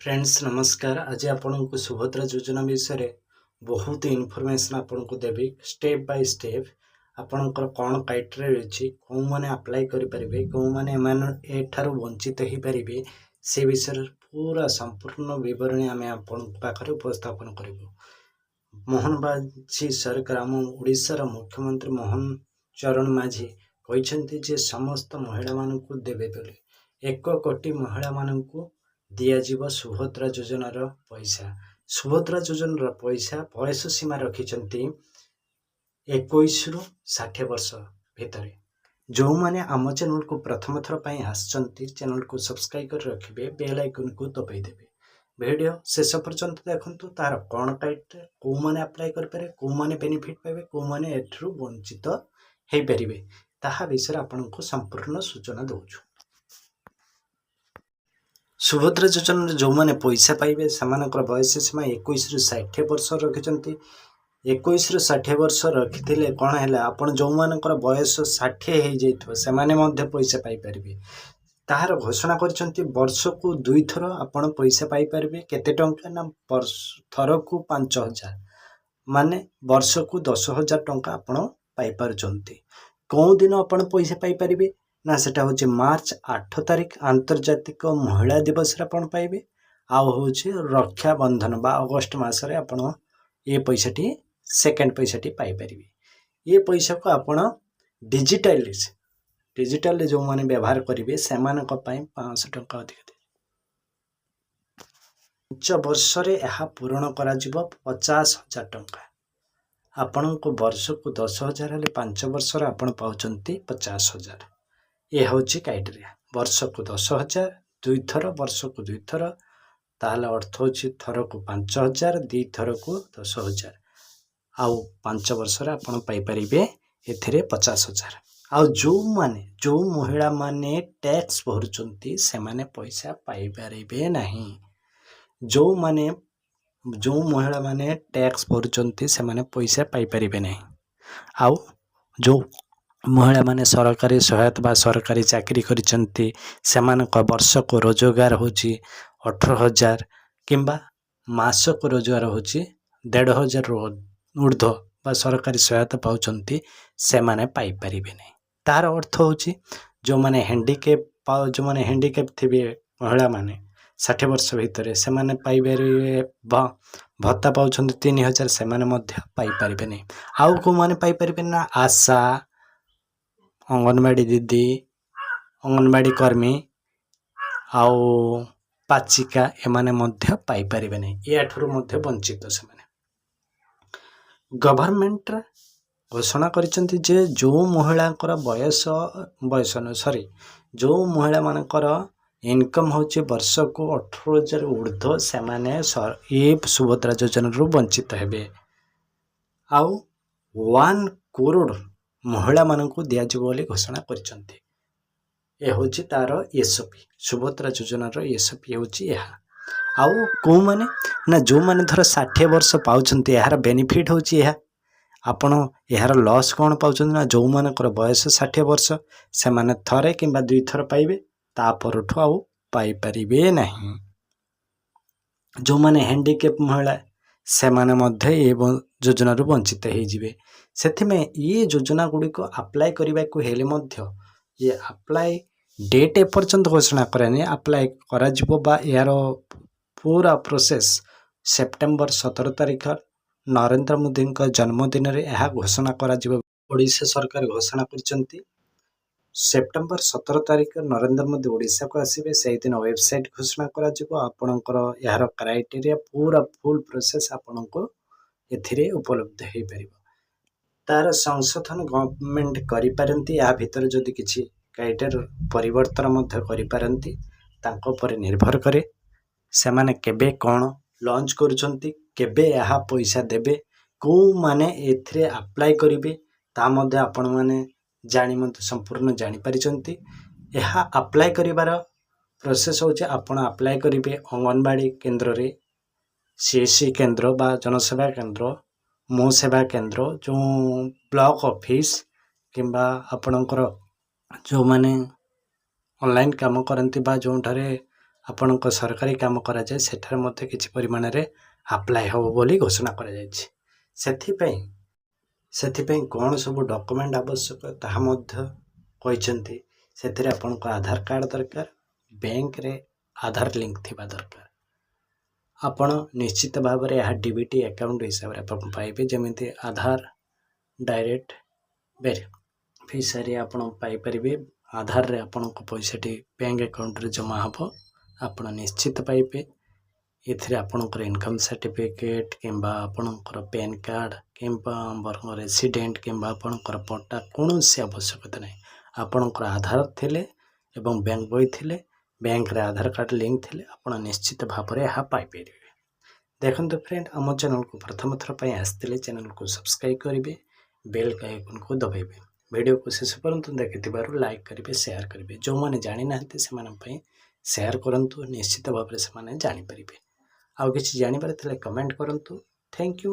Friends नमस्कार। आज आपन को सुभद्रा योजना विषय बहुत इनफॉरमेशन आपन को देवी स्टेप बाय स्टेप आपणकर कौन क्राइटेरिया अच्छी कौ मैंने अप्लाई करें कौ मैंने एठार वंचित हो पारे से विषय पूरा संपूर्ण विवरणी आम आपण पाखे उपस्थापन करूँ। मोहन माझी सरकार आम ओडिशार मुख्यमंत्री मोहन चरण माझी कहते जे समस्त महिला मानक देवे बोली 1 कोटी महिला मानक दिज्व सुभद्रा योजनार पैसा। सुभद्रा योजनार पैसा बयस सीमा रखिंट 21 रु 60 वर्ष भितर। जो मैंने आम चैनल को प्रथम थर पर आसचंती चैनल को सब्सक्राइब कर रखिए, बेल आइकन को दबाइदेवे। वीडियो शेष पर्यंत देखु तार कौन टाइट कौ मैंने अप्लाई करें कौ मैंने बेनिफिट पाइबे कौ मैंने एठू वंचित हो पारे ताहा विषय आपन को संपूर्ण सूचना दौचु। सुभद्रा योजना जो मैंने पैसा पाइबे से बयस सीमा 21 रु 60 वर्ष रखिंट। 21 रु 60 वर्ष रखी कौन है आपड़ जो मानकर बयस 60 हो से पैसा पाइपर तार घोषणा कर वर्ष को 2 थर आपण पैसा पाइपर केते टंका ना थर को 5000 माने वर्ष को 10,000 टंका आपण पाइपर। कौ दिन आपण पैसा पाइपर ना सेटा होचे मार्च 8 तारिख आंतर्जातिक महिला दिवस आपण पाइबे। आउ होचे रक्षा बंधन बा अगस्त मासरे आपण ये पैसाटी सेकेंड पैसाटी पाइपर। ये पैसा को आपण डिजिटल जो माने व्यवहार करेंगे से 500 टंका अधिक 5 वर्ष यह पूरण कर 50,000 टंका। आपण को वर्ष को 10,000 हेल्ले 5 वर्ष आपण पाउचंती 50,000। ये हूँ क्राइटेरिया वर्ष को 10,000 2 थर वर्ष को 2 थर ताहले अर्थ हो थर को 5,000 2 थर को 10,000 आउ 5 वर्ष आपण पाइपर एथिरे 50,000। आउ जो महिला माने टैक्स भरुचंती से माने पैसा पाइपर नहीं। जो महिला माने टैक्स भरुचंती से माने पैसा पाइपर नहीं। आउ जो महिला माने सरकारी सहायता बा सरकारी चाकरी करिचंती सेमानक वर्ष को रोजगार होची 18,000 किंबा मास को रोजगार होची 1,500 ऊर्ध्व बा सरकारी सहायता पाउचंती से माने पाई परिबे नहीं। तार अर्थ होची जो माने हैंडीकैप थिबे महिला माने 60 वर्ष भितर से माने पाइबे भत्ता पाउचंती 3,000 से माने मध्य पाई परिबे नहीं। आउ को माने पाई परिबे ना आशा अंगनवाड़ी दीदी अंगनवाड़ी कर्मी आउ पाचिका एमाने मध्य पाई परिबे नहीं। या ठुरु मध्य वंचित से माने गवर्नमेंट घोषणा करिसंती जे जो महिला जो महिला मानकर इनकम होचे वर्ष को 18,000 ऊर्ध्व से माने ये सुभद्रा योजना रु वंचित हेबे। आउ 1 करोड़ महिला मानक दिज्व बोली घोषणा करिसंती। ये हूँ तार एसओपी सुभद्रा योजनार एसओपी हूँ यह। आउ कौ माने ना जो माने धर 60 वर्ष पाउचंती यार बेनिफिट हूँ यह। आपण यार लॉस कौन पाउचंती ना जो मानकर बयस 60 वर्ष से माने थरे किंबा 2 थर पाइबे तापरठू आउ पाई परिबे नहीं। जो माने हैंडीकैप महिला से माने मध्य ये योजना रु वंचित हो जिवे। सेथिमे ये योजना गुड़ी को अप्लाई करने को हेले मध्य ये अप्लाई डेट एपर्यंत घोषणा करानी अप्लाई करा जिवो बा यार पूरा प्रोसेस सेप्टेम्बर 17 तारिख नरेंद्र मोदी जन्मदिन रे यह घोषणा करा जिवो। ओडिशा सरकार घोषणा करचंती सेप्टेम्बर 17 तारिख नरेंद्र मोदी ओडिशा को आसीबे से दिन वेबसाइट घोषणा करा जिवो। आपणकर यार क्राइटेरिया पूरा फुल प्रोसेस आपनको एथिरे उपलब्ध हो पारिबो। तार संशोधन गवर्नमेंट करिपारंती या भितर जदि किछि क्राइटेरिया परिवर्तन मध्य करिपारंती तांको पर निर्भर करे से माने केबे कोन लॉन्च करूचंती केबे यह पैसा देबे को माने एथिरे अप्लाई करिवे ता मध्य आपण माने जानि मध्य संपूर्ण जानि परिचंती। यह अप्लाई करिवार प्रोसेस होचे आपण अप्लाई करिवे अंगनवाड़ी केंद्र रे सीएससी केंद्र बा जनसेवा केंद्र मो सेवा केंद्र जो ब्लॉक ऑफिस किंबा आपणकर जो माने ऑनलाइन काम करती बा जो ठारे ଆପଣଙ୍କ ସରକାରୀ କାମ କରାଯାଏ ସେଠାରେ ମଧ୍ୟ କିଛି ପରିମାଣରେ ଆପ୍ଲାଏ ହେବ ବୋଲି ଘୋଷଣା କରାଯାଇଛି। ସେଥିପାଇଁ କ'ଣ ସବୁ ଡକୁମେଣ୍ଟ ଆବଶ୍ୟକ ତାହା ମଧ୍ୟ କହିଛନ୍ତି। ସେଥିରେ ଆପଣଙ୍କ ଆଧାର କାର୍ଡ଼ ଦରକାର, ବ୍ୟାଙ୍କରେ ଆଧାର ଲିଙ୍କ ଥିବା ଦରକାର। ଆପଣ ନିଶ୍ଚିତ ଭାବରେ ଏହା DBT ଆକାଉଣ୍ଟ ହିସାବରେ ଆପଣ ପାଇବେ, ଯେମିତି ଆଧାର ଡାଇରେକ୍ଟ ବେନିଫିସିଆରୀ ଆପଣ ପାଇପାରିବେ। ଆଧାରରେ ଆପଣଙ୍କ ପଇସାଟି ବ୍ୟାଙ୍କ ଆକାଉଣ୍ଟରେ ଜମା ହେବ, ଆପଣ ନିଶ୍ଚିତ ପାଇବେ। ଏଥିରେ ଆପଣଙ୍କର ଇନକମ୍ ସାର୍ଟିଫିକେଟ୍ କିମ୍ବା ଆପଣଙ୍କର ପ୍ୟାନ୍ କାର୍ଡ଼ କିମ୍ବା ଆପଣଙ୍କର ରେସିଡେଣ୍ଟ କିମ୍ବା ଆପଣଙ୍କର ପଟ୍ଟା କୌଣସି ଆବଶ୍ୟକତା ନାହିଁ। ଆପଣଙ୍କର ଆଧାର ଥିଲେ ଏବଂ ବ୍ୟାଙ୍କ ବହି ଥିଲେ, ବ୍ୟାଙ୍କରେ ଆଧାର କାର୍ଡ଼ ଲିଙ୍କ ଥିଲେ ଆପଣ ନିଶ୍ଚିତ ଭାବରେ ଏହା ପାଇପାରିବେ। ଦେଖନ୍ତୁ ଫ୍ରେଣ୍ଡ, ଆମ ଚ୍ୟାନେଲକୁ ପ୍ରଥମ ଥର ପାଇଁ ଆସିଥିଲେ ଚ୍ୟାନେଲକୁ ସବସ୍କ୍ରାଇବ୍ କରିବେ, ବେଲ୍ ଆଇକନ୍କୁ ଦବାଇବେ। ଭିଡ଼ିଓକୁ ଶେଷ ପର୍ଯ୍ୟନ୍ତ ଦେଖିଥିବାରୁ ଲାଇକ୍ କରିବେ, ସେୟାର କରିବେ। ଯେଉଁମାନେ ଜାଣିନାହାନ୍ତି ସେମାନଙ୍କ ପାଇଁ ସେୟାର କରନ୍ତୁ, ନିଶ୍ଚିତ ଭାବରେ ସେମାନେ ଜାଣିପାରିବେ। ଆଉ କିଛି ଜାଣିବାର ଥିଲେ କମେଣ୍ଟ କରନ୍ତୁ। Thank you.